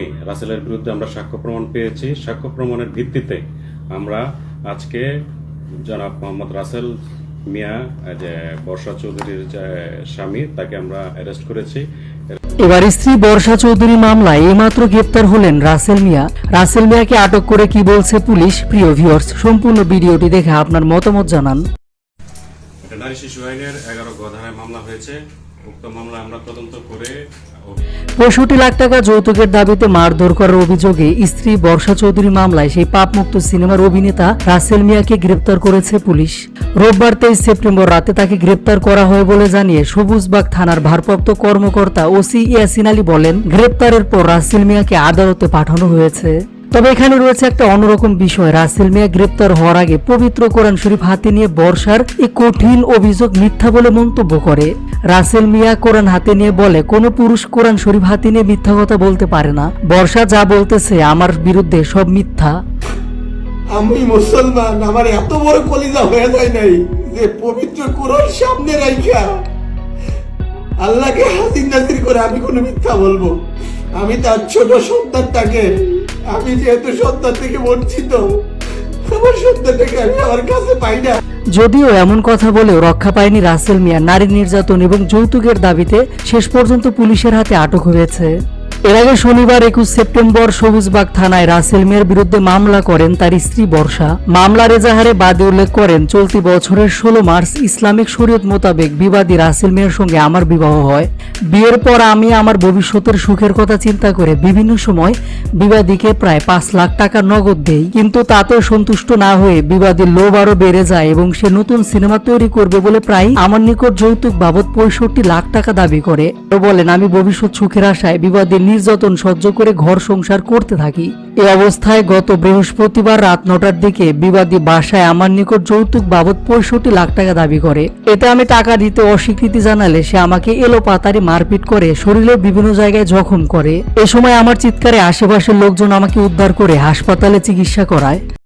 আসামি রাসেলের বিরুদ্ধে আমরা সাক্ষ্য প্রমাণ পেয়েছি। সাক্ষ্য প্রমাণের ভিত্তিতে আমরা আজকে জনাব মোহাম্মদ রাসেল মিয়া, যে বর্ষা চৌধুরীর যে স্বামী, তাকে আমরা অ্যারেস্ট করেছি। এবার স্ত্রী বর্ষা চৌধুরী মামলায় এইমাত্র গ্রেপ্তার হলেন রাসেল মিয়া। রাসেল মিয়াকে আটক করে কি বলছে পুলিশ? প্রিয় ভিউয়ার্স, সম্পূর্ণ ভিডিওটি দেখে আপনার মতামত জানান। এটা নারী শিশু আইনের 11 গ ধারায় মামলা হয়েছে। উক্ত মামলা আমরা তদন্ত করে 65 লাখ টাকা যৌতুকের দাবিতে মারধর করার অভিযোগে স্ত্রী বর্ষা চৌধুরী মামলায় সেই পাপমুক্ত সিনেমার অভিনেতা রাসেল মিয়াকে গ্রেপ্তার করেছে পুলিশ। রোববার 23 সেপ্টেম্বর রাতে তাকে গ্রেপ্তার করা হয় বলে জানিয়ে সবুজবাগ থানার ভারপ্রাপ্ত কর্মকর্তা ওসি ইয়াসিন আলী বলেন, গ্রেপ্তারের পর রাসেল মিয়াকে আদালতে পাঠানো হয়েছে। তবে এখানে রয়েছে একটা অন্যরকম বিষয়। রাসেল মিয়া গ্রেপ্তার হওয়ার আগে পবিত্র কোরআন শরীফ হাতে নিয়ে বর্ষার এই কঠিন অভিযোগ মিথ্যা বলে মন্তব্য করে। রাসেল মিয়া কোরআন হাতে নিয়ে বলে, কোনো পুরুষ কোরআন শরীফ হাতে নিয়ে মিথ্যা কথা বলতে পারে না। বর্ষা যা বলতেছে আমার বিরুদ্ধে সব মিথ্যা। আমি মুসলমান, আমার এত বড় কলিজা হয়ে যায় নাই যে পবিত্র কোরআন সামনে রাইখা আল্লাহকে হাজির নাজির করে আমি কোনো মিথ্যা বলবো? আমি তার ছোট সন্তানটাকে, আমি যেহেতু সন্তান থেকে বঞ্চিত, আমার সন্তানটাকে আমি আমার কাছে পাই না। যদিও এমন কথা বলেও রক্ষা পায়নি রাসেল মিয়া। নারী নির্যাতন এবং যৌতুকের দাবিতে শেষ পর্যন্ত পুলিশের হাতে আটক হয়েছে। এর আগে শনিবার 21 সেপ্টেম্বর সবুজবাগ থানায় রাসেল মিয়ার বিরুদ্ধে মামলা করেন তার স্ত্রী বর্ষা। মামলার এজাহারে বাদী উল্লেখ করেন, চলতি বছরের 16 মার্চ ইসলামিক শরীয়ত মোতাবেক বিবাদী রাসেল মিয়ার সঙ্গে আমার বিবাহ হয়। বিয়ের পর আমি আমার ভবিষ্যতের সুখের কথা চিন্তা করে বিভিন্ন সময় বিবাদীকে প্রায় 5 লাখ টাকা নগদ দেই, কিন্তু তাতেও সন্তুষ্ট না হয়ে বিবাদীর লোভ আরো বেড়ে যায় এবং সে নতুন সিনেমা তৈরি করবে বলে প্রায় আমার নিকট যৌতুক বাবদ 65 লাখ টাকা দাবি করে। বলেন, আমি ভবিষ্যৎ সুখের আশায় বিবাদীর নির্যাতন সহ্য করে ঘর সংসার করতে থাকি। এই অবস্থায় গত বৃহস্পতিবার রাত 9টার দিকে বিবাদী বাসায় আমার নিকট যৌতুক বাবদ 65 লাখ টাকা দাবি করে। এতে আমি টাকা দিতে অস্বীকৃতি জানালে সে আমাকে এলোপাতাড়ি মারপিট করে, শরীরের বিভিন্ন জায়গায় জখম করে। এ সময় আমার চিৎকারে আশেপাশের লোকজন আমাকে উদ্ধার করে হাসপাতালে চিকিৎসা করায়।